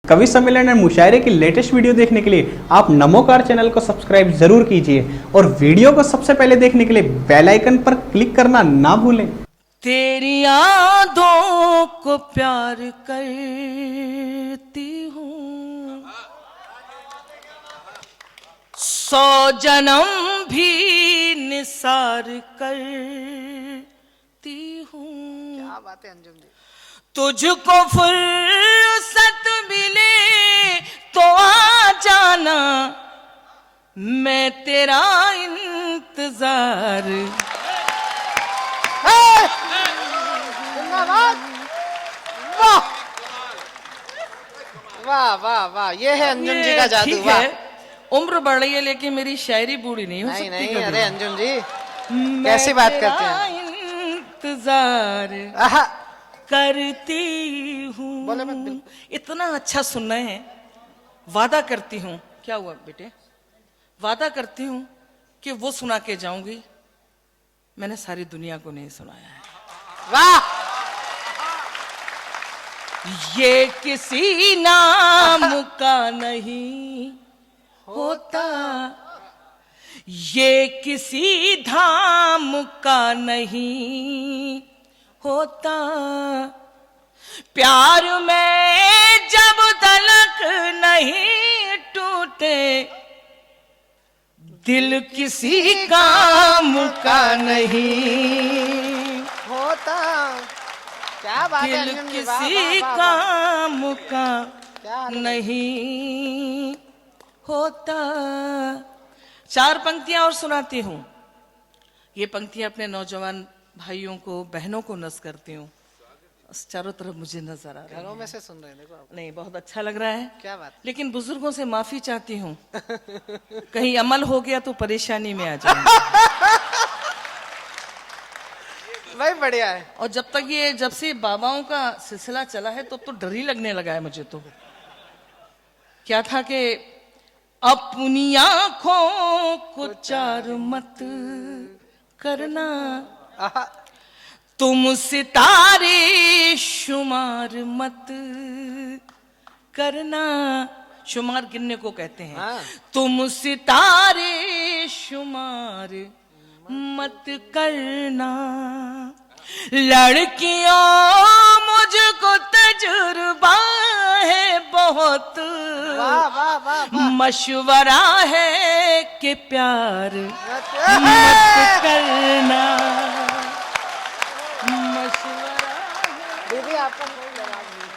कवि सम्मेलन और मुशायरे की लेटेस्ट वीडियो देखने के लिए आप नमोकार चैनल को सब्सक्राइब जरूर कीजिए और वीडियो को सबसे पहले देखने के लिए बेल आइकन पर क्लिक करना ना भूलें। तेरी यादों को प्यार करती हूँ, 100 जन्म भी निसार करती हूँ। क्या बात है अंजुम जी। तुझको फुर्सत मिले तो आ जाना, मैं तेरा इंतजार। जिंदाबाद। वाह वाह वाह वाह, ये है अंजुम जी का जादू। ठीक वाह। है, उम्र बढ़ रही है लेकिन मेरी शायरी बूढ़ी नहीं हो सकती। नहीं, अरे अंजुम जी मैं कैसी बात करते हैं। इंतजार आहा, करती हूँ। बोले मत, बिल्कुल। इतना अच्छा सुनना है। वादा करती हूँ। क्या हुआ बेटे? वादा करती हूँ कि वो सुना के जाऊंगी, मैंने सारी दुनिया को नहीं सुनाया है। वाह। ये किसी नाम का नहीं होता, ये किसी धाम का नहीं होता, प्यार में जब तलक नहीं टूटे, दिल किसी काम का नहीं होता। क्या बात है दिल अंजुम जी। वाह, किसी वाह, वाह, वाह। काम का क्या हाल है? नहीं होता। 4 पंक्तियां और सुनाती हूँ। ये पंक्तियां अपने नौजवान भाइयों को, बहनों को नज़ करती हूँ। चारों तरफ मुझे नजर आ रहा घरों है। में से सुन रहे हैं, देखो आप। नहीं, बहुत अच्छा लग रहा है। क्या बात। लेकिन बुजुर्गों से माफी चाहती हूँ, कहीं अमल हो गया तो परेशानी में आ जाऊंगी। भाई बढ़िया है। और जब से बाबाओं का सिलसिला चला है तो डर ही लगने लगा है मुझे तो। क्या था कि अपनी आंखों को चार मत करना, आहा, तुम सितारे शुमार मत करना। शुमार गिनने को कहते हैं। हाँ। तुम सितारे शुमार मत करना, लड़कियों मुझको तजुर्बा है बहुत, वाह वाह वाह वाह। मशवरा है कि प्यार मत करना। मशवरा दीदी आपका कोई जवाब नहीं।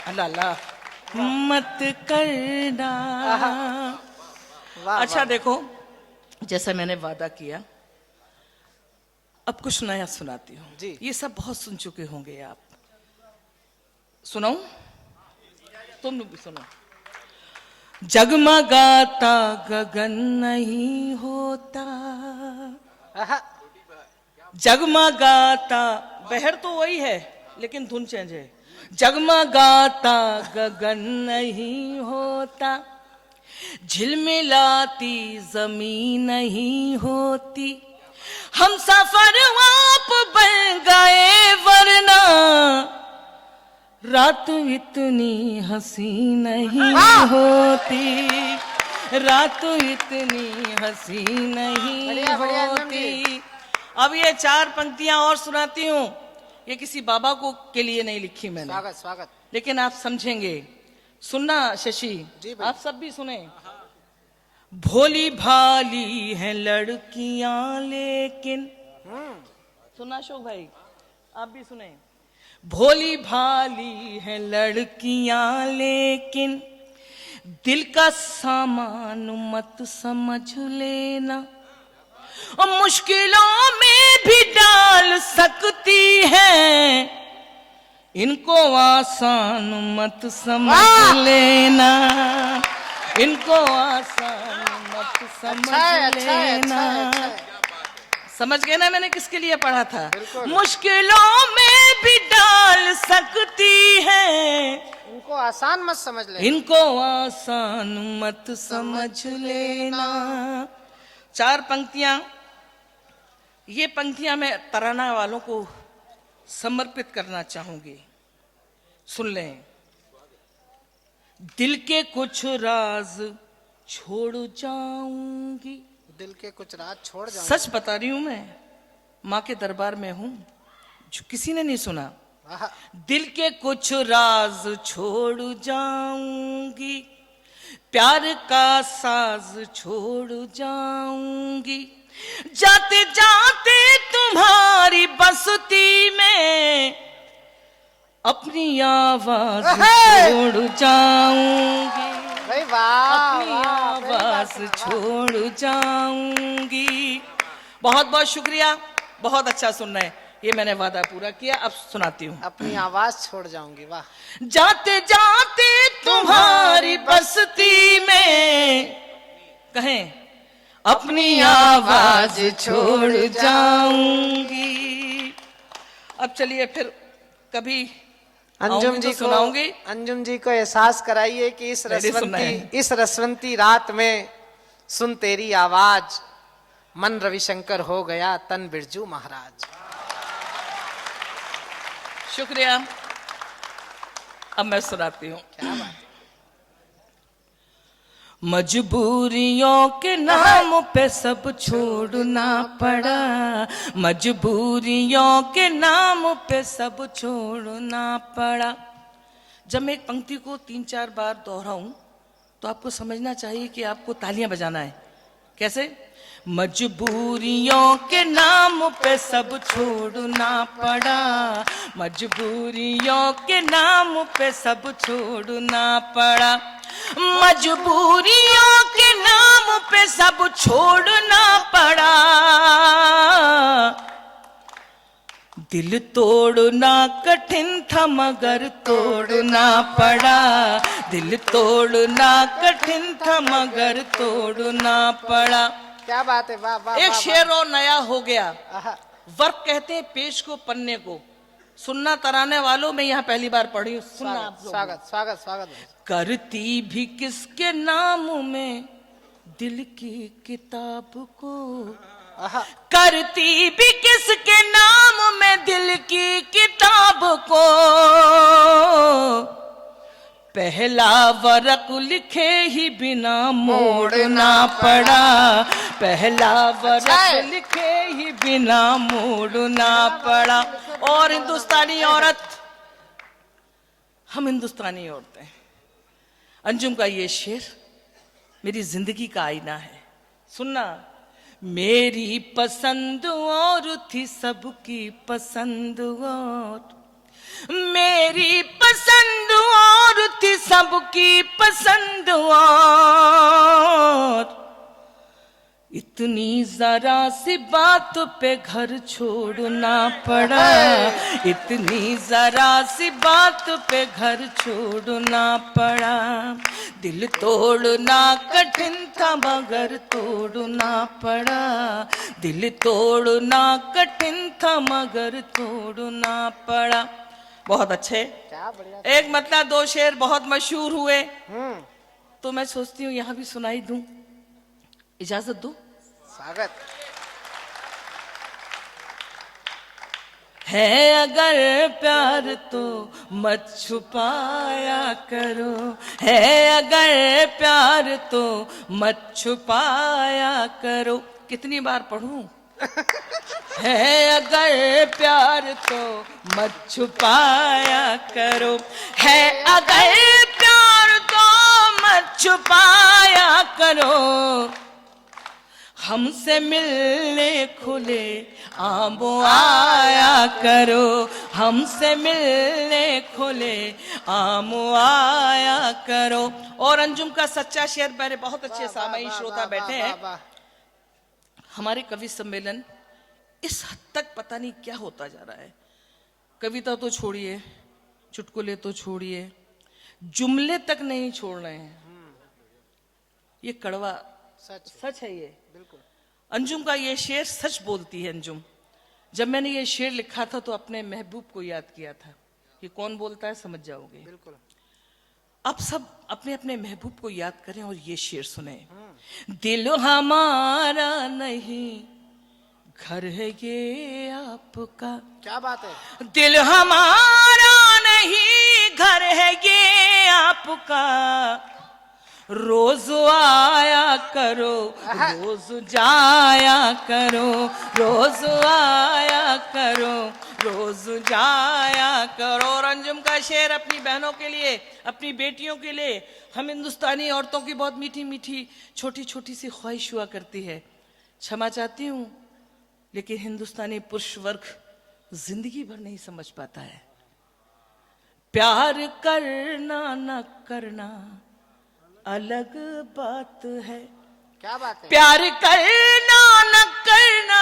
अल्लाह अल्लाह मत करना। वाह, अच्छा वाह। देखो, जैसा मैंने वादा किया, अब कुछ नया सुनाती हूँ। जी। ये सब बहुत सुन चुके होंगे आप। सुनाऊं? तुम भी सुनो। जगमगाता गगन नहीं होता, आहा, जगमगाता, बहर तो वही है लेकिन धुन चेंज है। जगमगाता गगन नहीं होता, झिलमिलाती जमीन नहीं होती, हम सफर आप बन गए वरना रात इतनी हंसी नहीं होती, रात इतनी हंसी नहीं बढ़िया, बढ़िया, एकदम होती। अब ये 4 पंक्तियां और सुनाती हूँ। ये किसी बाबा को के लिए नहीं लिखी मैंने, स्वागत स्वागत। लेकिन आप समझेंगे। सुनना शशि, जी भाई। आप सब भी सुने। भोली भाली हैं लड़कियां लेकिन, सुना अशोक भाई, आप भी सुने। भोली भाली हैं लड़कियां लेकिन, दिल का सामान मत समझ लेना, और मुश्किलों में भी डाल सकती है, इनको आसान मत समझ लेना, इनको आसान मत समझ अच्छा है, अच्छा है, लेना। अच्छा है, अच्छा है। समझ गए ना मैंने किसके लिए पढ़ा था? बिल्कुल। मुश्किलों में भी डाल सकती है, इनको आसान मत समझ ले। इनको आसान मत समझ लेना। 4 पंक्तियां, ये पंक्तियां मैं तराना वालों को समर्पित करना चाहूंगी। सुन लें। दिल के कुछ राज छोड़ जाऊंगी। दिल के कुछ राज छोड़ जाऊं। सच बता रही हूं मैं, मां के दरबार में हूं, जो किसी ने नहीं सुना। आहा, दिल के कुछ राज छोड़ जाऊंगी, प्यार का साज छोड़ जाऊंगी, जाते जाते तुम्हारी बस्ती में अपनी आवाज छोड़ जाऊंगी। भाई वाह, अपनी वाह, बड़ी आवाज बात है, छोड़ जाऊंगी। बहुत बहुत शुक्रिया, बहुत अच्छा सुन रहे हैं। ये मैंने वादा पूरा किया, अब सुनाती हूँ। वाह। अपनी आवाज छोड़ जाऊंगी, वाह। जाते जाते तुम्हारी बस्ती में कहें अपनी आवाज छोड़ जाऊंगी। अब चलिए फिर कभी अंजुम जी को सुनाऊंगी। अंजुम जी को एहसास कराइए कि इस रसवंती रात में सुन तेरी आवाज, मन रविशंकर हो गया तन बिरजू महाराज। शुक्रिया। अब मैं सुनाती हूँ। क्या बात है। मजबूरियों के नाम पे सब छोड़ना पड़ा, मजबूरियों के नाम पे सब छोड़ना पड़ा। जब मैं एक पंक्ति को 3-4 बार दोहराऊं तो आपको समझना चाहिए कि आपको तालियां बजाना है। कैसे? मजबूरियों के नाम पे सब छोड़ना पड़ा, मजबूरियों के नाम पे सब छोड़ना पड़ा, मजबूरियों के नाम पे सब छोड़ना पड़ा। दिल तोड़ना कठिन था मगर तोड़ना पड़ा, दिल तोड़ना कठिन था मगर तोड़ना पड़ा। क्या बात है, वाह वाह। एक शेर और नया हो गया। आहा, वर्क कहते हैं पेश को पन्ने को। सुनना तराने वालों में यहाँ पहली बार पढ़ी हूँ, सुनना आप लोग। स्वागत स्वागत स्वागत। करती भी किसके नाम में दिल की किताब को, आहा, करती भी किसके नाम में दिल की किताब को, पहला वरक लिखे ही बिना मोड़ना पड़ा, पहला वरक लिखे ही बिना मोड़ना पड़ा। और हिंदुस्तानी औरत, हम हिंदुस्तानी औरतें, अंजुम का ये शेर मेरी जिंदगी का आईना है। सुनना। मेरी पसंद और थी सबकी पसंद और, मेरी पसंद और थी सबकी पसंद और, इतनी जरा सी बात पे घर छोड़ना पड़ा, इतनी जरा सी बात पे घर छोड़ना पड़ा। दिल तोड़ना कठिन था मगर तोड़ना पड़ा, दिल तोड़ना कठिन था मगर तोड़ना पड़ा। बहुत अच्छे। क्या बढ़िया। एक मतलब 2 शेर बहुत मशहूर हुए, तो मैं सोचती हूँ यहाँ भी सुनाई दूं। इजाजत दो। स्वागत है अगर प्यार तो मत छुपाया करो, है अगर प्यार तो मत छुपाया करो। कितनी बार पढ़ूं? है अगर प्यार तो मत छुपाया करो, है अगर प्यार तो मत छुपाया करो, हमसे मिलने खुले आम आया करो, हमसे मिलने खुले आम आया करो। और अंजुम का सच्चा शेर, मेरे बहुत अच्छे सामयी श्रोता बैठे हैं। हमारे कवि सम्मेलन इस हद तक पता नहीं क्या होता जा रहा है। कविता तो छोड़िए, चुटकुले तो छोड़िए, जुमले तक नहीं छोड़ रहे हैं। ये कड़वा सच है। ये बिल्कुल। अंजुम का ये शेर सच बोलती है अंजुम। जब मैंने ये शेर लिखा था तो अपने महबूब को याद किया था। ये कौन बोलता है समझ जाओगे। बिल्कुल। आप सब अपने अपने महबूब को याद करें और ये शेर सुने। दिल हमारा नहीं घर है ये आपका। क्या बात है। दिल हमारा नहीं घर है ये आपका, रोज आया करो रोज जाया करो, रोज आया करो रोज जाया करो। और अंजुम का शेर अपनी बहनों के लिए, अपनी बेटियों के लिए। हम हिंदुस्तानी औरतों की बहुत मीठी मीठी छोटी छोटी सी ख्वाहिश हुआ करती है, क्षमा चाहती हूँ, लेकिन हिंदुस्तानी पुरुष वर्ग जिंदगी भर नहीं समझ पाता है। प्यार करना न करना अलग बात है, क्या बात है? प्यार करना न करना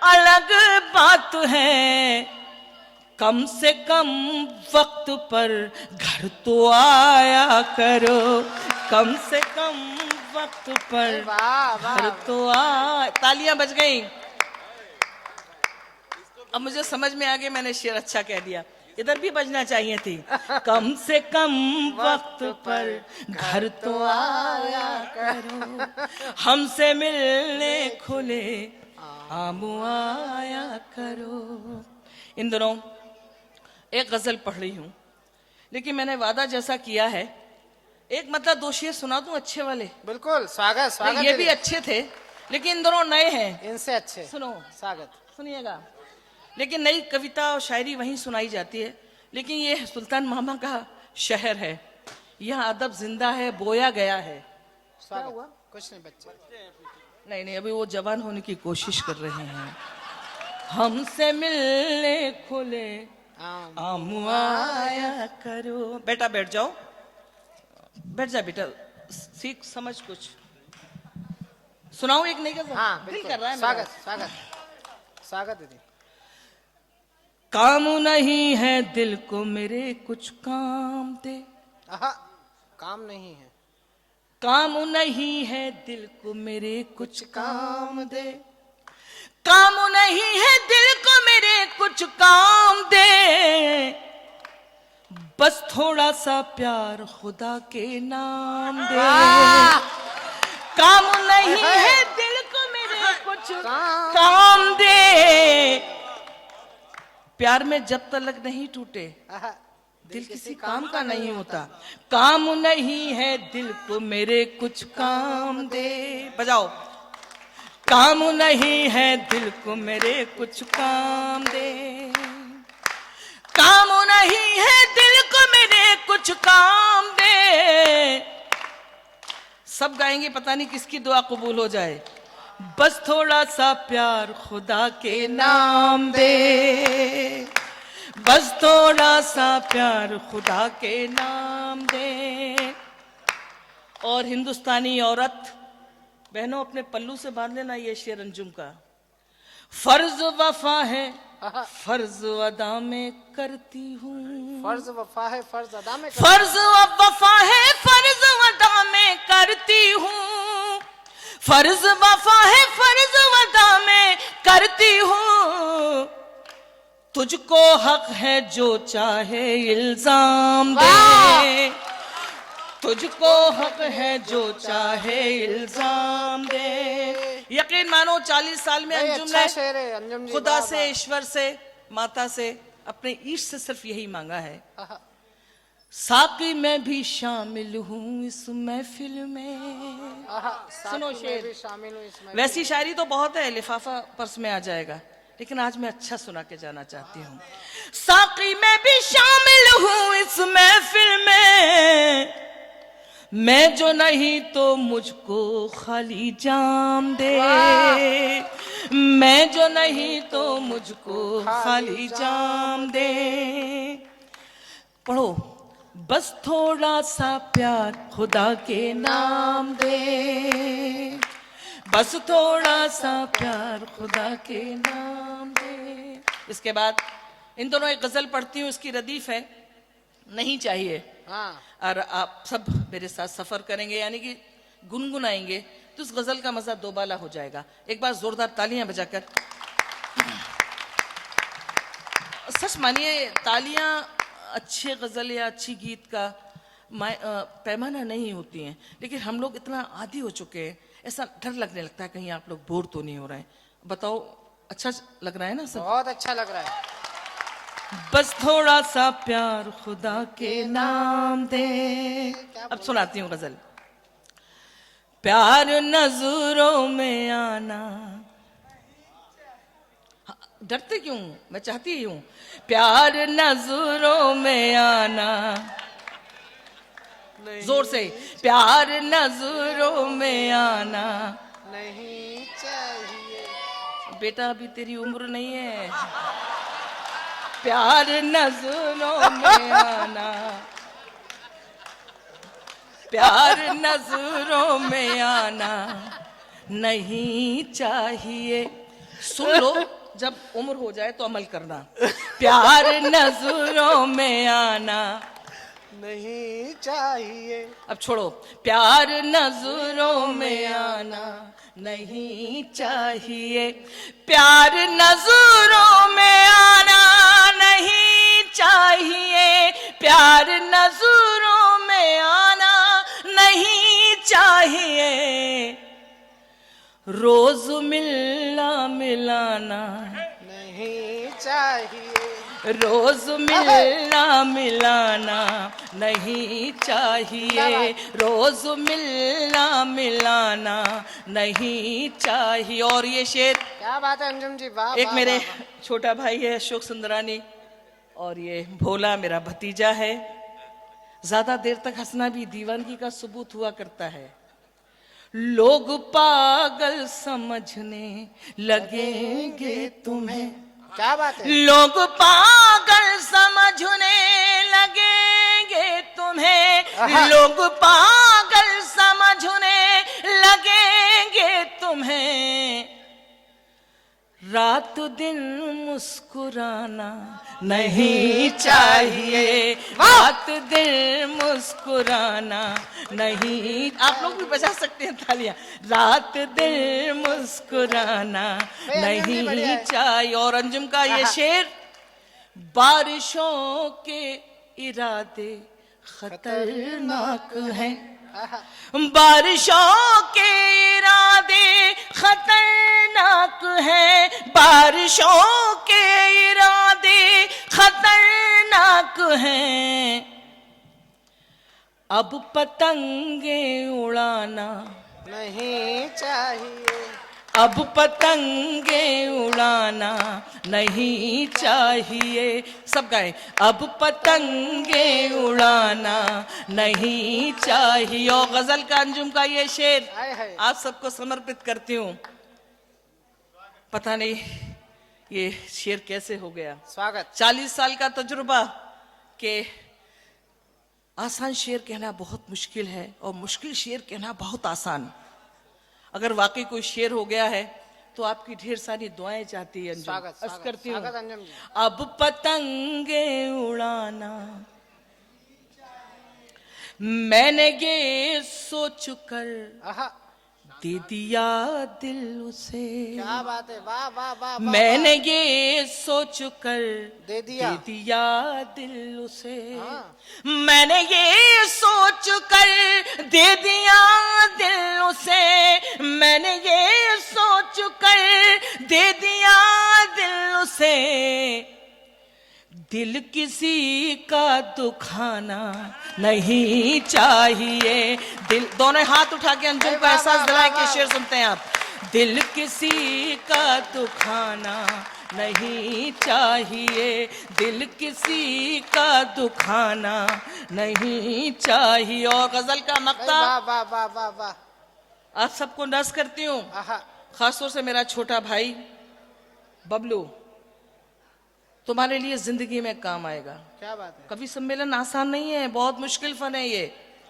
अलग बात है, कम से कम वक्त पर घर तो आया करो, कम से कम वक्त पर वाह वाह, घर तो आ। तालियां बज गई। अब मुझे समझ में आ गया, मैंने शेर अच्छा कह दिया, इधर भी बजना चाहिए थी। कम से कम वक्त पर घर तो आया करो, हमसे मिलने खुले आम आया करो। इन दिनों एक गजल पढ़ रही हूं, लेकिन मैंने वादा जैसा किया है, एक मतलब दो शेर सुना दूं अच्छे वाले। बिल्कुल, स्वागत स्वागत। ये भी अच्छे थे, लेकिन इन दोनों नए हैं। इनसे अच्छे सुनो, स्वागत। सुनिएगा। लेकिन नई कविता और शायरी वहीं सुनाई जाती है, लेकिन ये सुल्तान मामा का शहर है, यहाँ अदब जिंदा है, बोया गया है। स्वागत हुआ? कुछ नहीं बच्चे, नहीं नहीं, अभी वो जवान होने की कोशिश कर रहे हैं। हमसे मिलने खुले आम आया करो। बेटा बैठ जाओ, बैठ जा बेटा, सीख समझ कुछ। सुनाऊं एक नई गजल? हाँ दिल कर रहा है स्वागत मेरा। स्वागत स्वागत दीदी। काम नहीं है दिल को मेरे कुछ काम दे, आहा, काम नहीं है, काम नहीं है दिल को मेरे कुछ काम दे, काम नहीं है दिल को मेरे कुछ काम दे, बस थोड़ा सा प्यार खुदा के नाम दे। काम नहीं है दिल को मेरे कुछ काम दे, प्यार में जब तलक नहीं टूटे आहा, दिल किसी काम का नहीं होता। काम नहीं है दिल को मेरे कुछ काम दे, बजाओ। काम नहीं है दिल को मेरे कुछ काम दे, काम नहीं है दिल को मेरे कुछ काम दे। सब गाएंगे, पता नहीं किसकी दुआ कबूल हो जाए। बस थोड़ा सा प्यार खुदा के नाम दे, बस थोड़ा सा प्यार खुदा के नाम दे। और हिंदुस्तानी औरत बहनों, अपने पल्लू से बांध लेना ये शेर अंजुम का। फर्ज वफा है फर्ज अदा में करती हूँ, फर्ज वफा है फर्ज अदा में फर्ज वफा है फर्ज अदा में करती हूँ, फर्ज वफा है फर्ज अदा में करती हूँ। तुझको हक है जो चाहे इल्जाम दे, तुझको हक है जो चाहे इल्जाम दे। यकीन मानो 40 साल में अंजुम अच्छा शेर है अंजुम ने जी, खुदा वाह, से, वाह। ईश्वर से, माता से, अपने ईश से सिर्फ यही मांगा है, आहा, साकी मैं भी शामिल हूँ इस महफिल में। आहा, सुनो साथ में शेर। भी शामिल हूँ इसमें। वैसी शायरी तो बहुत है, लिफाफा पर्स में आ जाएगा, लेकिन आज मैं अच्छा सुना के जाना चाहती हूँ। साकी मैं भी शामिल हूँ इस महफिल में, मैं जो नहीं तो मुझको खाली जाम दे, मैं जो नहीं तो मुझको खाली जाम दे। पढ़ो। बस थोड़ा सा प्यार खुदा के नाम दे, बस थोड़ा सा प्यार खुदा के नाम दे। इसके बाद इन दोनों एक गजल पढ़ती हूँ, इसकी रदीफ है, नहीं चाहिए। हाँ, और आप सब मेरे साथ सफर करेंगे, यानी कि गुनगुनाएंगे, तो उस गजल का मजा दोबाला हो जाएगा। एक बार जोरदार तालियां बजाकर। सच मानिए, तालियां अच्छे गजल या अच्छी गीत का पैमाना नहीं होती हैं, लेकिन हम लोग इतना आदी हो चुके हैं, ऐसा डर लगने लगता है कहीं आप लोग बोर तो नहीं हो रहे हैं। बताओ, अच्छा लग रहा है ना सब? बहुत अच्छा लग रहा है। बस थोड़ा सा प्यार खुदा के नाम दे। अब सुनाती हूँ गजल। प्यार नजरों में आना, डरते क्यों, मैं चाहती ही हूं। प्यार नजरों में आना, जोर से, प्यार नजरों में आना नहीं चाहिए। बेटा अभी तेरी उम्र नहीं है। प्यार नजरों में आना, प्यार नजरों में आना नहीं चाहिए। सुन लो, जब उम्र हो जाए तो अमल करना। प्यार नजरों में आना नहीं चाहिए। अब छोड़ो। प्यार नजरों में आना नहीं चाहिए, प्यार नजरों में आना नहीं चाहिए, प्यार नजरों में आना नहीं चाहिए। रोज मिलना मिलाना नहीं चाहिए। रोज मिलना मिलाना नहीं चाहिए, रोज मिलना मिलाना नहीं चाहिए। और ये शेर, क्या बात है अंजुम जी, वाह। एक वाह, मेरे वाह, वाह। छोटा भाई है अशोक सुंदरानी, और ये भोला मेरा भतीजा है। ज्यादा देर तक हंसना भी दीवानगी का सबूत हुआ करता है। लोग पागल समझने लगेंगे तुम्हें, क्या बात है। लोग पागल समझने लगेंगे तुम्हें, लोग पागल समझने लगेंगे तुम्हें। रात दिन मुस्कुराना नहीं चाहिए, रात दिन मुस्कुराना नहीं। आप लोग भी बजा सकते हैं तालियां। रात दिन मुस्कुराना नहीं चाहिए। और अंजुम का ये शेर, बारिशों के इरादे खतरनाक हैं, बारिशों के इरादे खतरनाक हैं, बारिशों के इरादे खतरनाक हैं। अब पतंगे उड़ाना नहीं चाहिए, अब पतंगे उड़ाना नहीं चाहिए। सब गाए। अब पतंगे उड़ाना नहीं चाहिए। और गजल का अंजुम का ये शेर आप सबको समर्पित करती हूँ। पता नहीं ये शेर कैसे हो गया। स्वागत। 40 साल का तजुर्बा के आसान शेर कहना बहुत मुश्किल है और मुश्किल शेर कहना बहुत आसान। अगर वाकई कोई शेर हो गया है तो आपकी ढेर सारी दुआएं चाहती है। स्वागत, स्वागत, करती हूँ। स्वागत अंजुम जी। अब पतंगे उड़ाना मैंने ये सोच कर दे दिया दिल उसे, क्या बात है, वाह वाह वाह। मैंने ये सोच कर दे दिया दिल उसे, मैंने ये सोच कर दे दिया दिल उसे, मैंने ये सोच कर दे दिया दिल उसे। दिल किसी का दुखाना नहीं चाहिए। दिल, दोनों हाथ उठा के अंजुम को एहसास दिलाए के शेर सुनते हैं आप। दिल किसी का दुखाना नहीं चाहिए, दिल किसी का दुखाना नहीं चाहिए। और गजल का नक्ता वाह वाह वाह वाह वाह। आप सबको नर्स करती हूँ, खासतौर से मेरा छोटा भाई बबलू, तुम्हारे लिए जिंदगी में काम आएगा। क्या बात है। कवि सम्मेलन आसान नहीं है, बहुत मुश्किल फन है ये।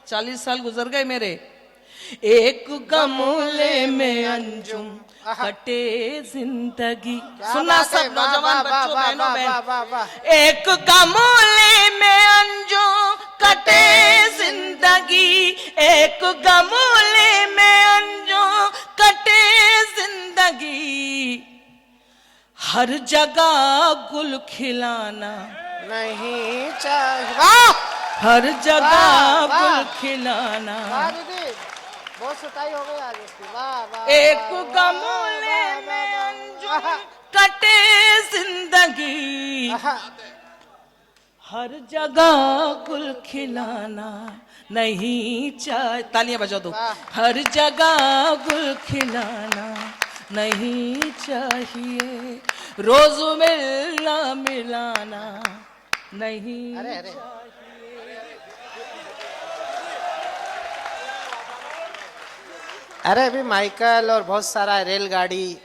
40 साल गुजर गए मेरे। एक गमले में अंजुम कटे जिंदगी, सुनना सब नौजवान बच्चों बहनों बहन। एक गमले में अंजुम कटे जिंदगी, एक गमले में अंजुम कटे जिंदगी। हर जगह गुल खिलाना नहीं चाहिए, हर जगह गुल खिलाना। बहुत सताई हो गई आज उसकी। वाह वाह। एक गमले में अंजुम कटे जिंदगी, हर जगह गुल खिलाना नहीं चाहिए, तालियां बजा दो। हर जगह गुल खिलाना नहीं चाहिए, रोज मिलना मिलाना नहीं अरे अरे अरे अभी माइकल और बहुत सारा रेलगाड़ी,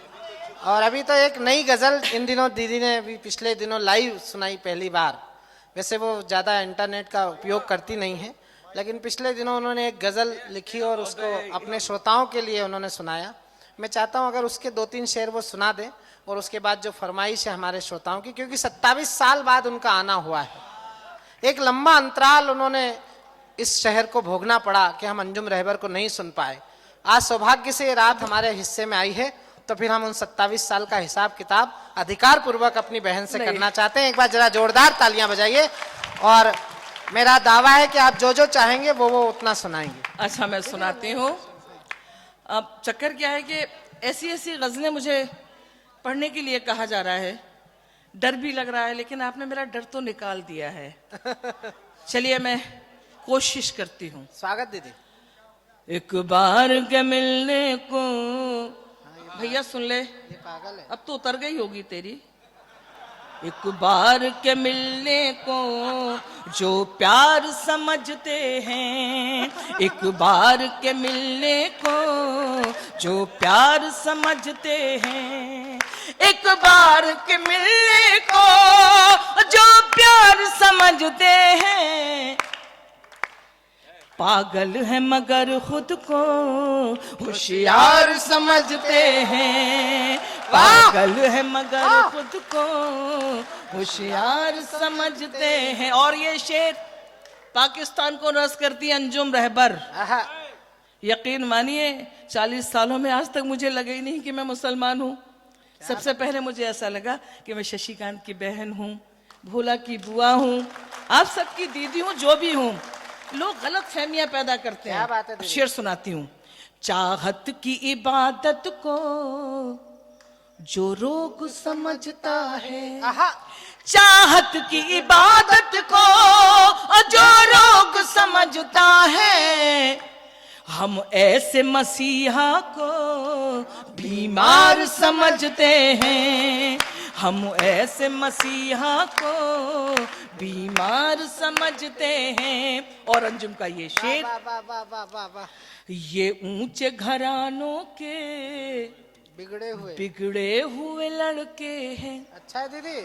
और अभी तो एक नई गजल इन दिनों दीदी ने अभी पिछले दिनों लाइव सुनाई पहली बार। वैसे वो ज़्यादा इंटरनेट का उपयोग करती नहीं है, लेकिन पिछले दिनों उन्होंने एक गजल लिखी और उसको अपने श्रोताओं के लिए उन्होंने सुनाया। मैं चाहता हूं अगर उसके 2-3 शेर वो सुना दें, और उसके बाद जो फरमाइश है हमारे श्रोताओं की, क्योंकि 27 साल बाद उनका आना हुआ है। एक लंबा अंतराल उन्होंने इस शहर को भोगना पड़ा कि हम अंजुम रहबर को नहीं सुन पाए। आज सौभाग्य से ये रात हमारे हिस्से में आई है, तो फिर हम उन 27 साल का हिसाब किताब अधिकार पूर्वक अपनी बहन से करना चाहते हैं। एक बार जरा जोरदार तालियां बजाइए, और मेरा दावा है कि आप जो जो चाहेंगे वो उतना सुनाएंगे। अच्छा, मैं सुनाती हूँ। अब चक्कर क्या है कि ऐसी ऐसी गजलें मुझे पढ़ने के लिए कहा जा रहा है, डर भी लग रहा है, लेकिन आपने मेरा डर तो निकाल दिया है। चलिए मैं कोशिश करती हूँ। स्वागत दीदी। एक बार के मिलने को, भैया सुन ले, ये पागल है। अब तो उतर गई होगी तेरी। एक बार के मिलने को जो प्यार समझते हैं, एक बार के मिलने को जो प्यार समझते हैं, एक बार के मिलने को जो प्यार समझते हैं, पागल है मगर खुद को होशियार समझते हैं, पागल है मगर खुद को होशियार समझते हैं। और ये शेर पाकिस्तान को रस करती अंजुम रहबर। यकीन मानिए 40 सालों में आज तक मुझे लगा ही नहीं कि मैं मुसलमान हूँ। सबसे पहले मुझे ऐसा लगा कि मैं शशिकांत की बहन हूँ, भोला की बुआ हूँ, आप सबकी दीदी हूँ, जो भी हूँ। लोग गलत फहमियां पैदा करते हैं। बात है, शेर सुनाती हूँ। चाहत की इबादत को जो रोग समझता है, चाहत की इबादत को जो रोग समझता है, हम ऐसे मसीहा को बीमार समझते हैं, हम ऐसे मसीहा को बीमार समझते हैं। और अंजुम का ये शेर, ये ऊंचे घरानों के बिगड़े हुए लड़के हैं। अच्छा है दीदी,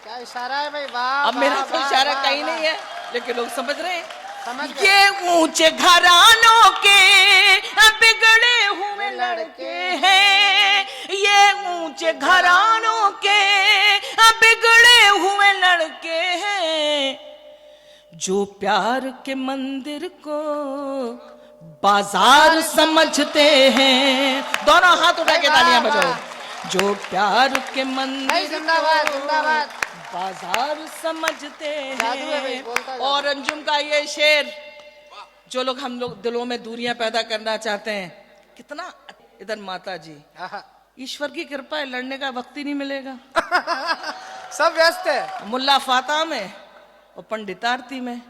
क्या इशारा है भाई, वाह। अब मेरा कोई इशारा कहीं नहीं है, लेकिन लोग समझ रहे हैं। ये ऊंचे घरानों के बिगड़े हुए लड़के हैं, ये ऊंचे घरानों के बिगड़े हुए लड़के हैं, जो प्यार के मंदिर को बाजार समझते हैं। दोनों हाथ उठा के तालियां बजाओ। जो प्यार के मंदिर जिंदाबाद जिंदाबाद बाजार समझते हैं। और अंजुम का ये शेर, जो लोग हम लोग दिलों में दूरियां पैदा करना चाहते हैं, कितना इधर माता जी, ईश्वर की कृपा है, लड़ने का वक्त ही नहीं मिलेगा। सब व्यस्त है। मुल्ला फाता में और पंडित आरती में।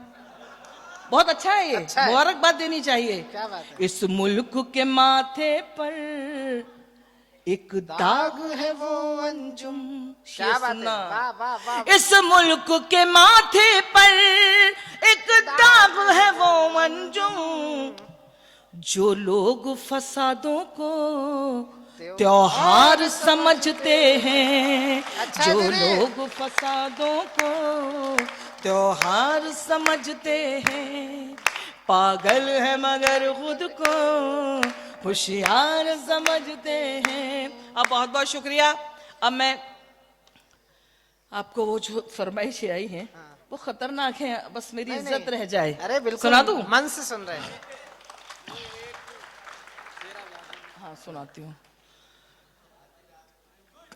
बहुत अच्छा है ये, अच्छा है। मुबारकबाद देनी चाहिए। क्या बात है। इस मुल्क के माथे पर एक दाग है वो अंजुम। क्या बात है, वाह वाह वाह। इस मुल्क के माथे पर एक दाग है वो अंजुम, जो लोग फसादों को त्योहार समझते हैं, अच्छा जो दीदी। लोग फसादों को त्योहार समझते हैं, पागल है मगर खुद को होशियार समझते हैं। अब बहुत बहुत शुक्रिया। अब मैं आपको वो जो फरमाइशें आई हैं वो खतरनाक है, बस मेरी इज्जत रह जाए। अरे बिल्कुल, सुना दूं? मन से सुन रहे हैं। हाँ सुनाती हूँ।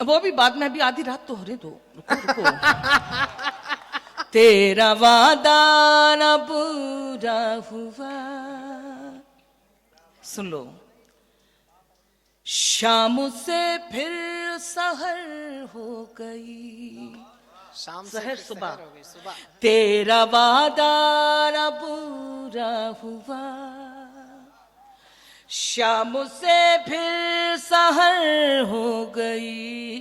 वो भी बाद में, अभी आधी रात तो हो रही, दो रुको रुको। तेरा वादा न पूरा हुआ, सुन लो। शाम से फिर सहर हो गई, शाम से सहर फिर सुबह। सहर हो गई, सुबह। तेरा वादा न पूरा हुआ, शाम से फिर सहर हो गई।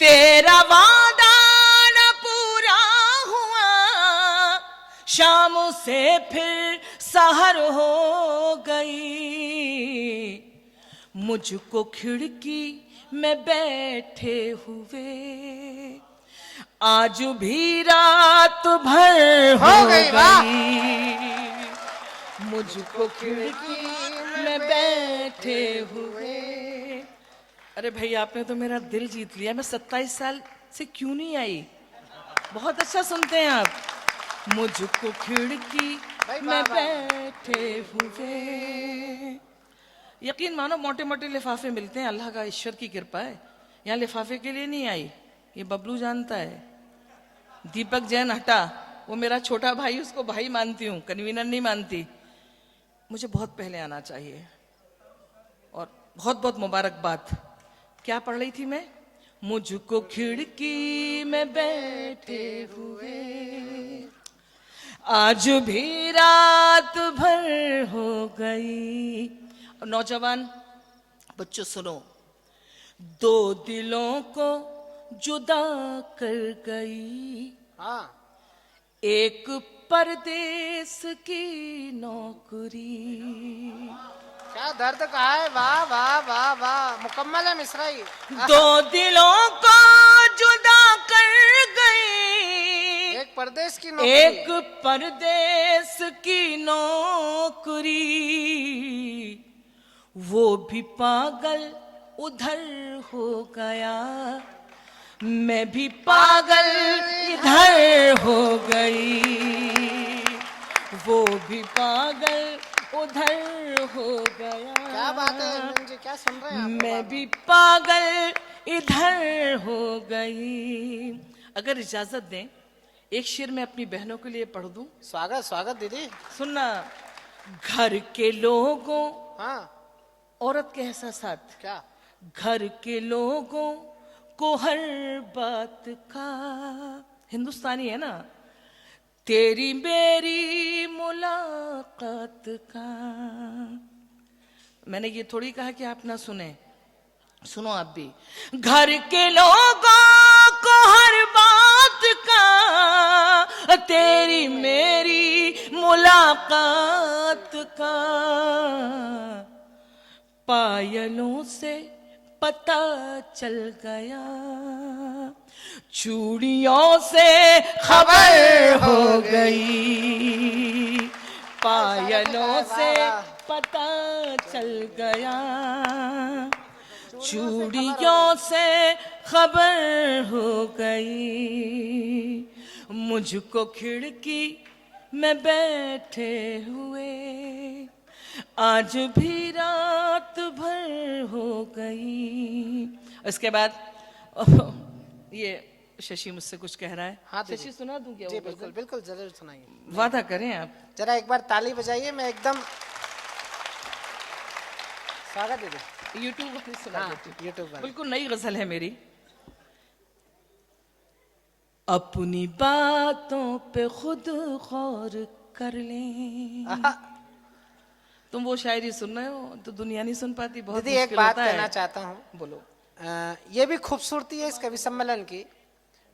तेरा वादा न पूरा हुआ, शाम से फिर सहर हो गई। मुझको खिड़की में बैठे हुए आज भी रात भर हो गई, वाह। गई। मुझको खिड़की में बैठे हुए। अरे भाई, आपने तो मेरा दिल जीत लिया। मैं 27 साल से क्यों नहीं आई? बहुत अच्छा सुनते हैं आप। मुझको खिड़की भाई, में वाह, वाह। बैठे हुए। यकीन मानो, मोटे मोटे लिफाफे मिलते हैं, अल्लाह का, ईश्वर की कृपा है। यहाँ लिफाफे के लिए नहीं आई, ये बबलू जानता है। दीपक जैन हटा, वो मेरा छोटा भाई, उसको भाई मानती हूँ, कन्वीनर नहीं मानती। मुझे बहुत पहले आना चाहिए। और बहुत बहुत मुबारकबाद। क्या पढ़ रही थी मैं? मुझको खिड़की में बैठे हुए आज भी रात भर हो गई। और नौजवान बच्चों सुनो, दो दिलों को जुदा कर गई हाँ, एक परदेस की नौकरी। क्या दर्द कहा है, वाह वाह वाह वाह, मुकम्मल है मिश्रा ये। दो दिलों को जुदा कर गई एक परदेश की नौकरी। एक परदेस की नौकरी। वो भी पागल उधर हो गया, मैं भी पागल इधर हो गई। वो भी पागल उधर हो गया। क्या बात है इमरान जी, क्या सुन रहे हैं आप? मैं भी पागल इधर हो गई। अगर इजाजत दें, एक शेर मैं अपनी बहनों के लिए पढ़ दूं। स्वागत स्वागत दीदी। सुनना। घर के लोगों, हाँ, औरत के एहसासात, क्या? घर के लोगों को हर बात का, हिंदुस्तानी है ना, तेरी मेरी मुलाकात का। मैंने ये थोड़ी कहा कि आप ना सुने, सुनो आप भी। घर के लोगों को हर बात का, तेरी मेरी मुलाकात का। पायलों से पता चल गया, चूड़ियों से खबर हो गई। पायलों से पता चल गया, चूड़ियों से खबर हो गई। मुझको खिड़की में बैठे हुए आज भी रात भर हो गई। इसके बाद ये शशि मुझसे कुछ कह रहा है। हाँ दीदी। शशि सुना दूं क्या? जी वो बिल्कुल गजल? बिल्कुल, जरूर सुनाइए। वादा करें आप। जरा एक बार ताली बजाइए, मैं एकदम। स्वागत दीदी। यूट्यूब वाली सुना हाँ, देती हूँ। यूट्यूब वाली। बिल्कुल नई गजल है मेरी। अपनी बातों पे खुद गौर कर लें। आहा, तुम वो शायरी सुन रहे हो तो दुनिया नहीं सुन पाती। बहुत दीदी एक मुश्किल बात होता है। कहना चाहता हूँ। बोलो। ये भी खूबसूरती है इस कवि सम्मेलन की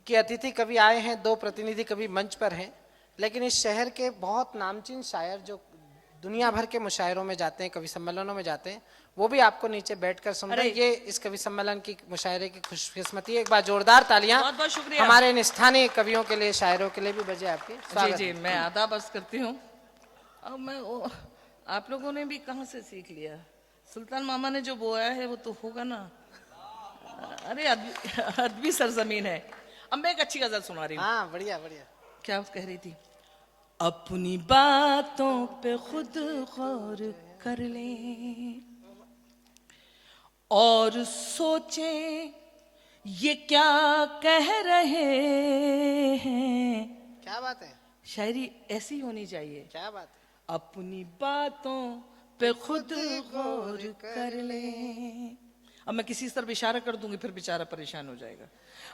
कि अतिथि कवि आए हैं, दो प्रतिनिधि कवि मंच पर हैं, लेकिन इस शहर के बहुत नामचीन शायर जो दुनिया भर के मुशायरों में जाते हैं, कवि सम्मेलनों में जाते हैं, वो भी आपको नीचे बैठकर सुन रहे हैं। ये इस कवि सम्मेलन की मुशायरे की खुशकिस्मती है। एक बार जोरदार तालियां बहुत बहुत शुक्रिया। हमारे इन स्थानीय कवियों के लिए, शायरों के लिए भी बजे आपके। जी स्वागत जी, है। मैं आदाब अर्ज करती हूँ। अब मैं आप लोगों ने भी कहाँ से सीख लिया? सुल्तान मामा ने जो बोया है वो तो होगा ना। अरे अदबी सरजमीन है। अब मैं एक अच्छी गजल सुना रही हूँ। हाँ, बढ़िया बढ़िया। क्या कह रही थी? अपनी बातों पे खुद गौर कर लें और सोचें ये क्या कह रहे हैं। क्या बात है, शायरी ऐसी होनी चाहिए। क्या बात है। अपनी बातों पे खुद गौर कर लें। अब मैं किसी तरफ इशारा कर दूंगी फिर बेचारा परेशान हो जाएगा।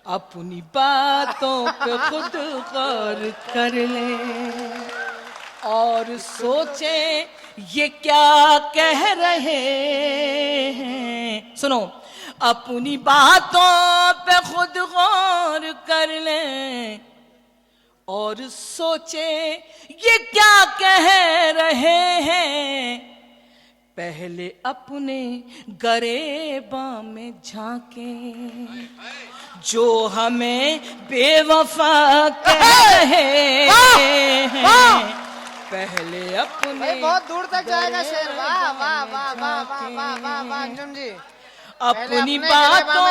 अपनी बातों पे खुद गौर कर ले और सोचे ये क्या कह रहे हैं। सुनो, अपनी बातों पे खुद गौर कर ले और सोचे ये क्या कह रहे हैं। पहले अपने गरेबा में झांके जो हमें बेवफा कह रहे हैं। पहले अपने भाई बहुत दूर तक जाएगा शेर। वाह वाह वाह वाह वाह वाह वाह वाह अंजुम जी। अपनी बातों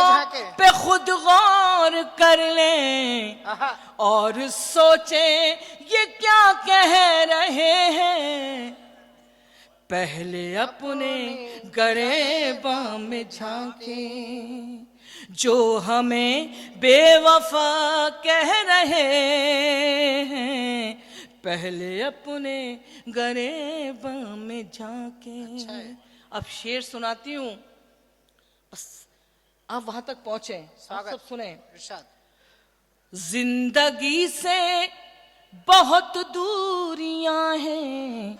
पे खुद गौर कर लें और सोचे ये क्या कह रहे हैं। पहले अपने गरेबा में झांके जो हमें बेवफा कह रहे हैं। पहले अपने गरेबा में झांके। अच्छा है। अब शेर सुनाती हूँ, बस आप वहां तक पहुंचे, आप सब सुने। इरशाद। जिंदगी से बहुत दूरियां हैं,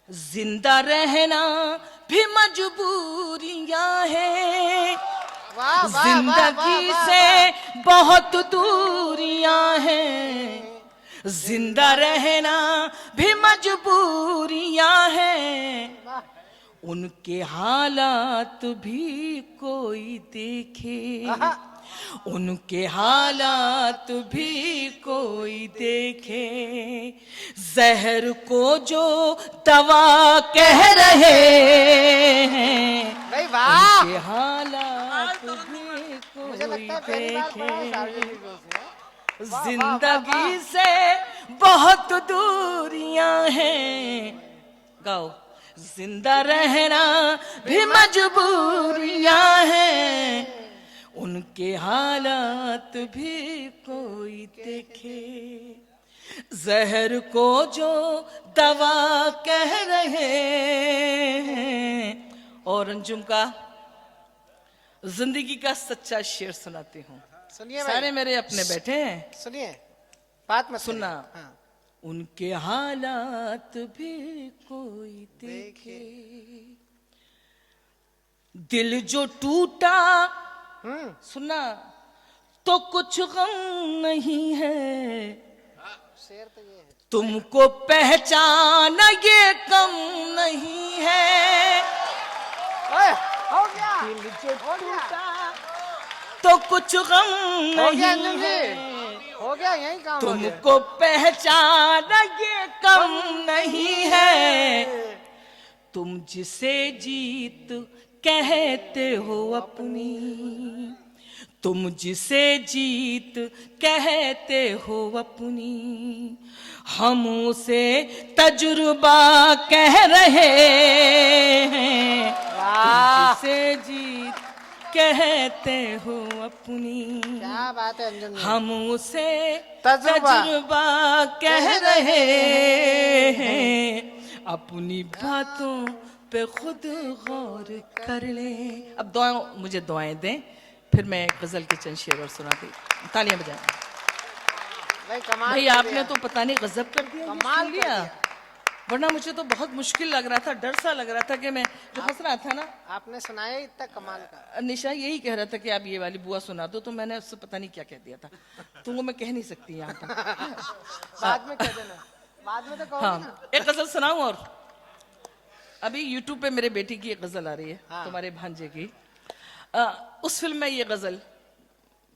जिंदा रहना भी मजबूरियां हैं। वाह वाह जिंदगी से बहुत दूरियां हैं, जिंदा रहना भी मजबूरियां हैं। उनके हालात भी कोई देखे, उनके हालात भी कोई देखे। जहर को जो दवा कह रहे हैं, भाई वाह। उनके हालात भी कोई देखे। जिंदगी से बहुत दूरियां हैं, गाओ। जिंदा रहना भी मजबूरियां हैं, उनके हालात भी कोई देखे। जहर को जो दवा कह रहे हैं। और अंजुम का जिंदगी का सच्चा शेर सुनाती हूँ। सुनिए सारे मेरे अपने बैठे हैं, सुनिए, बात मत सुनना। हाँ। उनके हालात भी कोई देखे। दिल जो टूटा, सुनना, तो कुछ गम नहीं है। शेर तो ये है। तुमको पहचाना ये कम नहीं है। ओए, हो गया। दिल जो टूटा तो कुछ गम नहीं है। हो गया, यही काम हो गया। तुमको पहचाना ये कम नहीं है। तुम जिसे जीत कहते हो अपनी, तुम जिसे जीत कहते हो अपनी, हम उसे तजुर्बा कह रहे हैं। तुम जिसे जीत कहते हो अपनी, क्या बात है अंजुम जी। हम उसे तजुर्बा तजुर्बा कह रहे हैं। अपनी बातों पे खुद गौर कर ले। अब दुआ मुझे दुआएं दें, फिर मैं गजल के चंद शेर और सुनाती। तालियां बजाएं भाई। कमाल भाई, कर आपने दिया। तो पता नहीं गजब कर दिया, कमाल कर दिया। वरना मुझे तो बहुत मुश्किल लग रहा था, डर सा लग रहा था कि मैं जो हंस रहा था ना। आपने सुनाया इतना कमाल का। निशा यही कह रहा था कि आप ये वाली बुआ सुना दो, तो मैंने उससे पता नहीं क्या कह दिया था, तो वो मैं कह नहीं सकती यहाँ पर। बाद में कह देना, बाद में तो कहोगे ना। हाँ, एक गजल सुनाऊं। और अभी YouTube पे मेरे बेटी की एक गजल आ रही है, हाँ। तुम्हारे भांजे की। उस फिल्म में ये गजल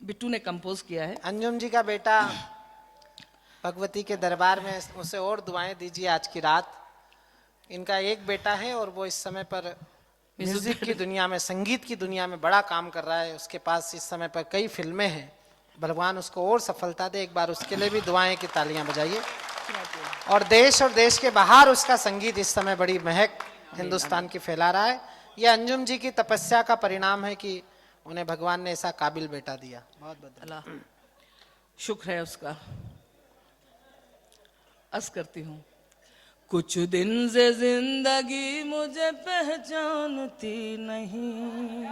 बिट्टू ने कंपोज किया है। अंजुम जी का बेटा भगवती के दरबार में, उसे और दुआएं दीजिए आज की रात। इनका एक बेटा है और वो इस समय पर म्यूजिक की दुनिया में, संगीत की दुनिया में बड़ा काम कर रहा है। उसके पास इस समय पर कई फिल्में हैं। भगवान उसको और सफलता दे। एक बार उसके लिए भी दुआएं की तालियां बजाइए। और देश के बाहर उसका संगीत इस समय बड़ी महक हिंदुस्तान की फैला रहा है। यह अंजुम जी की तपस्या का परिणाम है कि उन्हें भगवान ने ऐसा काबिल बेटा दिया। बहुत बहुत अल्लाह शुक्र है उसका। अर्ज करती हूँ, कुछ दिन से जिंदगी मुझे पहचानती नहीं,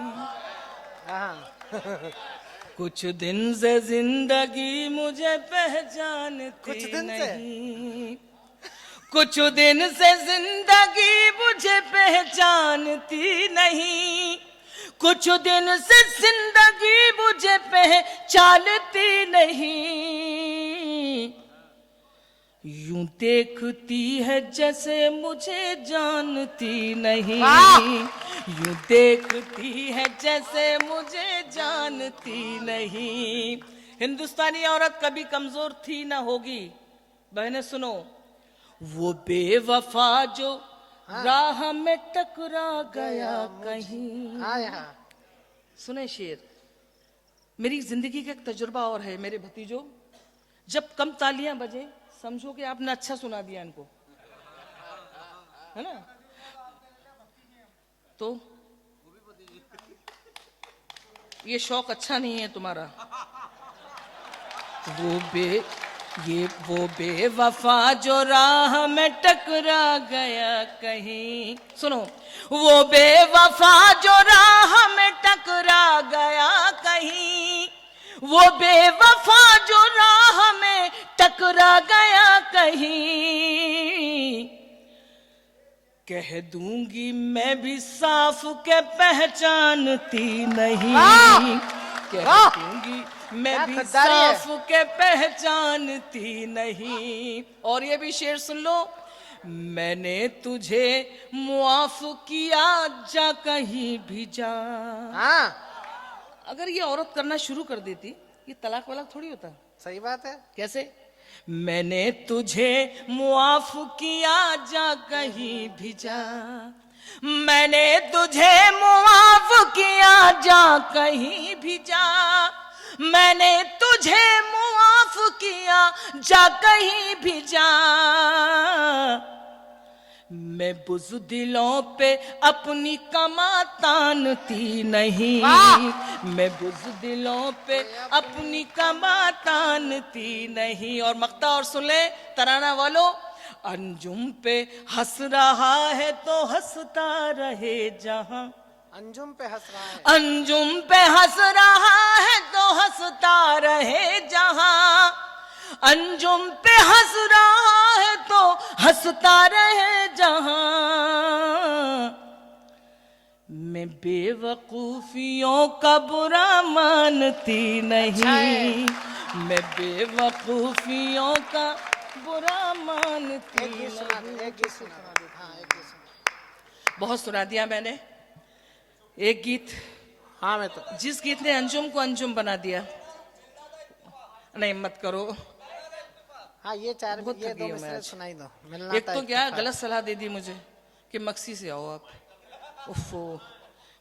हाँ कुछ दिन से जिंदगी मुझे पहचानती कुछ दिन से? नहीं, कुछ दिन से जिंदगी मुझे पहचानती नहीं, कुछ दिन से जिंदगी मुझे पहचानती नहीं, यूं देखती है जैसे मुझे जानती नहीं, यूं देखती है जैसे मुझे जानती नहीं। हिंदुस्तानी औरत कभी कमजोर थी ना होगी। बहनें सुनो, वो बेवफा जो राह में टकरा गया कहीं। हाँ यहाँ सुने शेर, मेरी जिंदगी का एक तजुर्बा और है मेरे भतीजों। जब कम तालियां बजे समझो कि आपने अच्छा सुना दिया इनको, है ना? तो ये शौक अच्छा नहीं है तुम्हारा। वो बेवफा जो राह में टकरा गया कहीं। सुनो, वो बेवफा जो राह में टकरा गया कहीं, वो बेवफा जो राह में टकरा गया कहीं, कह दूंगी मैं भी साफ के पहचानती नहीं, कह दूंगी मैं भी साफ के पहचानती नहीं। और ये भी शेर सुन लो, मैंने तुझे मुआफ किया जा कहीं भी जा। हाँ अगर ये औरत करना शुरू कर देती, ये तलाक वलाक थोड़ी होता। सही बात है। कैसे? मैंने तुझे मुआफ किया जा कहीं भी जा, मैंने तुझे मुआफ किया जा कहीं भी जा, मैंने तुझे मुआफ किया जा कहीं भी जा, मैं बुज़दिलों पे अपनी कमा तानती नहीं, मैं बुज़दिलों पे अपनी कमा तानती नहीं। और मक्ता और सुन ले तराना वालों, अंजुम पे हंस रहा है तो हंसता रहे जहां, अंजुम पे हंस रहा है, अंजुम पे हंस रहा है तो हंसता रहे जहां, अंजुम पे हंस रहा है तो हंसता रहे जहां, मैं बेवकूफियों का बुरा मानती नहीं, मैं बेवकूफियों का बुरा मानती एक गीत सुना दे, नहीं। एक गीत सुना दे। हाँ एक गीत सुना। बहुत सुना दिया मैंने। एक गीत, हाँ मैं तो जिस गीत ने अंजुम को अंजुम बना दिया, नहीं मत करो। हाँ ये चार बहुत ये थकी दो हूँ मैं मिसरे आज। सुनाई दो। मिलना एक था तो क्या इत्तेफाक। गलत सलाह दे दी मुझे कि मक्सी से आओ आप। उफ़ो,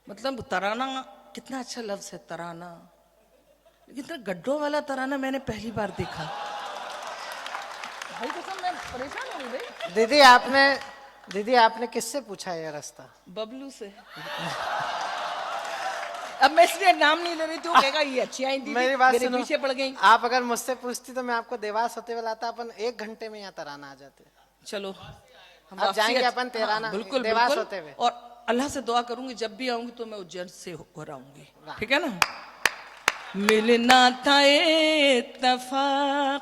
मतलब तराना कितना अच्छा लफ्ज है तराना, लेकिन इतना गड्ढों वाला तराना मैंने पहली बार देखा। भाई कसम मैं परेशान हो गई भाई। दीदी आपने किससे पूछा ये रास्ता? बबलू से। अब मैं इसलिए नाम नहीं ले रही थी, वो कहेगा ये अच्छी आई दीदी, मेरी बात मेरे सुनो, पीछे पड़ गई। आप अगर मुझसे पूछती तो मैं आपको देवास होते हुए लाता, अपन 1 घंटे में यहाँ तराना आ जाते। चलो हम अब वापसी जाएंगे अपन तेराना, बिल्कुल देवास बिल्कुल। होते हुए। और अल्लाह से दुआ करूंगी जब भी आऊंगी तो मैं उज्जैन से होकर आऊंगी, ठीक है ना? मिलना था इत्तेफाक।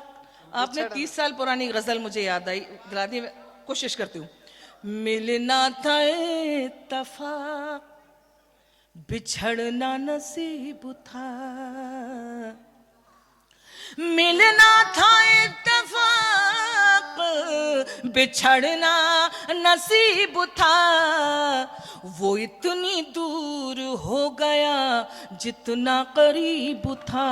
आपने 30 साल पुरानी गजल मुझे याद आई, दिला दी, मैं कोशिश करती हूँ। मिलना था इत्तेफाक, बिछड़ना नसीब था, मिलना था इत्तेफाक, बिछड़ना नसीब था, वो इतनी दूर हो गया जितना करीब था।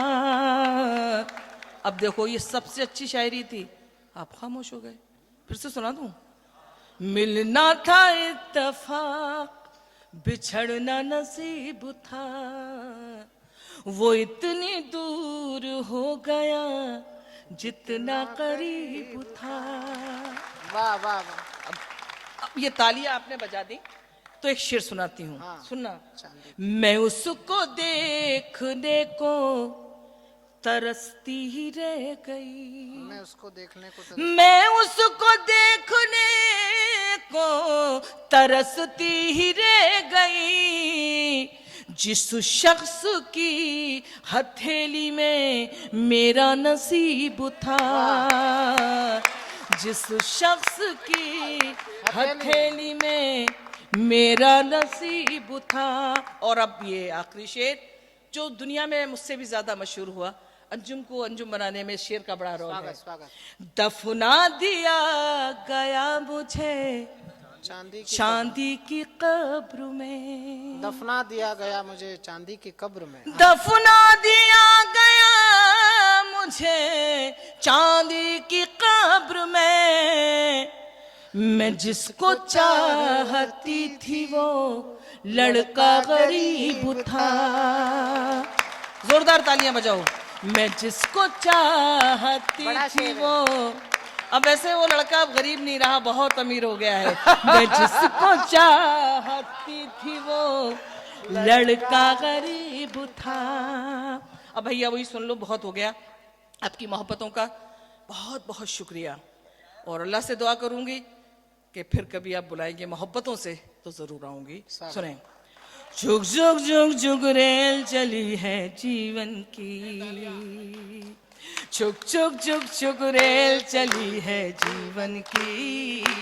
अब देखो ये सबसे अच्छी शायरी थी, आप खामोश हो गए। फिर से सुना दूं? मिलना था इत्तेफाक, बिछड़ना नसीब था, वो इतनी दूर हो गया जितना करीब था। वाह वाह वाह। अब ये तालियां आपने बजा दी तो एक शेर सुनाती हूँ, सुनना। चांदी। मैं उसको देखने को तरसती ही रह गई। मैं उसको देखने को मैं उसको देखने को तरसती ही रह गई, जिस शख्स की हथेली में मेरा नसीब था, जिस शख्स की हथेली में मेरा नसीब था। और अब ये आखिरी शेर जो दुनिया में मुझसे भी ज्यादा मशहूर हुआ, अंजुम को अंजुम बनाने में शेर का बड़ा रोल है। दफना दिया गया मुझे चांदी की कब्र में, दफना दिया गया मुझे चांदी की कब्र में, दफना दिया गया मुझे चांदी की कब्र में। मैं जिसको चाहती थी वो लड़का गरीब था। जोरदार तालियां बजाओ। मैं जिसको चाहती थी वो, अब वैसे वो लड़का अब गरीब नहीं रहा, बहुत अमीर हो गया है। मैं जिसको चाहती थी वो लड़का गरीब था। अब भैया वही सुन लो, बहुत हो गया। आपकी मोहब्बतों का बहुत बहुत शुक्रिया, और अल्लाह से दुआ करूंगी कि फिर कभी आप बुलाएंगे मोहब्बतों से तो जरूर आऊंगी। सुने। झुक झुक झुक झुक रेल चली है जीवन की, छुक छुक छुक छुक रेल चली है जीवन की,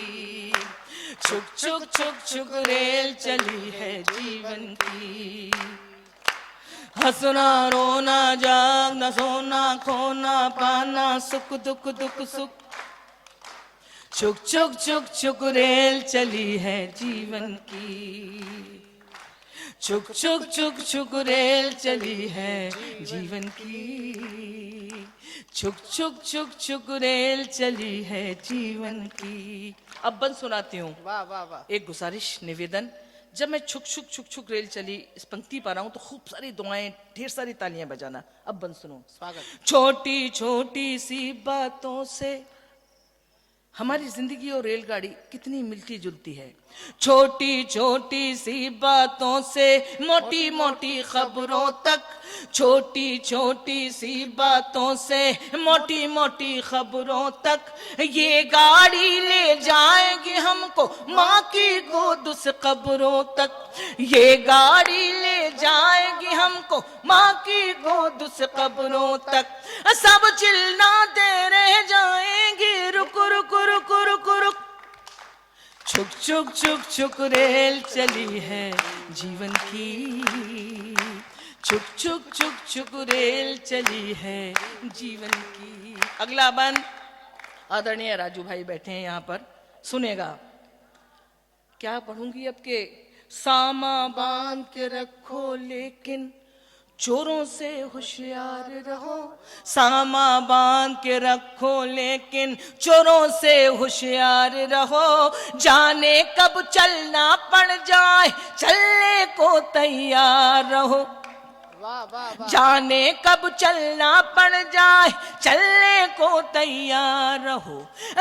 छुक छुक छुक छुक रेल चली है जीवन की। हंसना रोना जागना सोना खोना पाना सुख दुख दुख सुख, छुक छुक छुक छुक रेल चली है जीवन की, छुक छुक छुक छुक रेल चली है जीवन की, छुक छुक छुक छुक रेल चली है जीवन की। अब बंद सुनाती हूँ। वाह वाह वाह। एक गुजारिश निवेदन, जब मैं छुक छुक छुक छुक रेल चली इस पंक्ति पा रहा हूँ तो खूब सारी दुआएं, ढेर सारी तालियां बजाना। अब बंद सुनो। स्वागत। छोटी छोटी सी बातों से हमारी जिंदगी और रेलगाड़ी कितनी मिलती जुलती है। छोटी छोटी सी बातों से मोटी मोटी खबरों तक, छोटी छोटी सी बातों से मोटी मोटी खबरों तक, ये गाड़ी ले जाएगी हमको माँ की गोद से कब्रों तक, ये गाड़ी ले जाएगी हमको माँ की गोद से कब्रों तक। सब चिल्लाते रह जाएंगे रुक रुक रुक रुक रुक, छुक छुक छुक छुक रेल चली है जीवन की, छुक छुक छुक छुक रेल चली है जीवन की। अगला बंद आदरणीय राजू भाई बैठे हैं यहाँ पर, सुनेगा। क्या पढ़ूंगी अब के, सामा बांध के रखो लेकिन चोरों से होशियार रहो, सामा बांध के रखो लेकिन चोरों से होशियार रहो, जाने कब चलना पड़ जाए चलने को तैयार रहो, वाह वाह वाह। जाने कब चलना पड़ जाए चलने को तैयार रहो,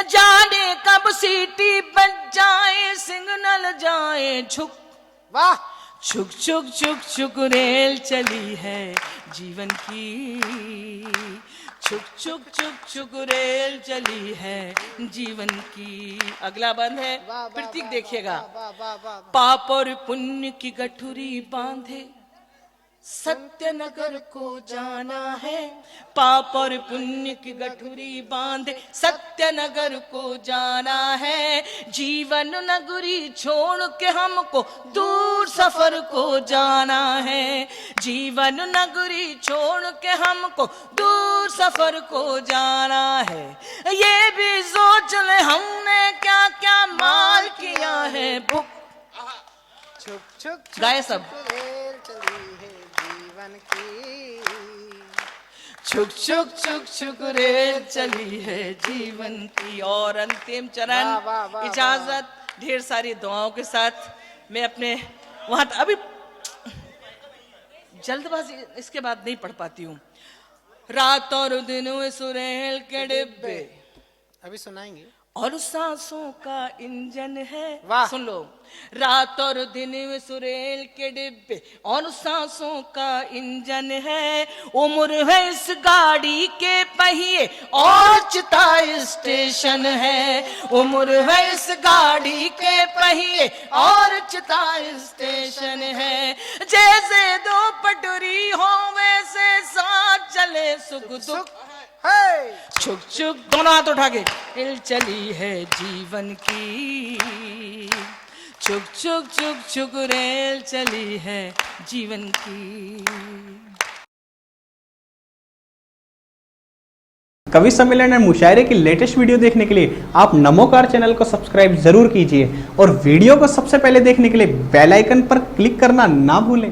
जाने कब सीटी बज जाए सिग्नल जाए झुक, वाह। छुक छुक छुक छुक रेल चली है जीवन की, छुक छुक छुक छुक रेल चली है जीवन की। अगला बंद है, प्रतीक देखिएगा। पाप और पुण्य की गठुरी बांधे सत्यनगर को जाना है, पाप और पुण्य की गठुरी बांधे सत्यनगर को जाना है, जीवन नगरी छोड़ के हमको दूर सफर को जाना है, जीवन नगरी छोड़ के हमको दूर सफर को जाना है। ये भी सोच ले हमने क्या क्या माल किया है भुक, छुक छुक गाए सब। रेल चली है जीवन की, छुक छुक छुक छुक रेल चली है जीवन की। और अंतिम चरण, वाह, वाह, वाह, इजाजत ढेर सारी दुआओं के साथ मैं अपने वहां अभी जल्दबाजी इसके बाद नहीं पढ़ पाती हूँ। रात और दिन में सुरेल के डिब्बे, अभी सुनाएंगे। और सांसों का इंजन है। वाह। सुन लो, रात और दिन में सुरेल के डिब्बे और सांसों का इंजन है। उम्र है इस गाड़ी के पहिए और चिता स्टेशन है। उम्र है इस गाड़ी के पहिए और चिता स्टेशन है। जैसे दो पटरी हो वैसे साथ चले सुख दुख। हे! छुक छुक दोनों हाथ उठा के हिल चली है जीवन की। छुक छुक छुक छुक रेल चली है जीवन की। कवि सम्मेलन एंड मुशायरे की लेटेस्ट वीडियो देखने के लिए आप नमोकार चैनल को सब्सक्राइब जरूर कीजिए और वीडियो को सबसे पहले देखने के लिए बेल आइकन पर क्लिक करना ना भूलें।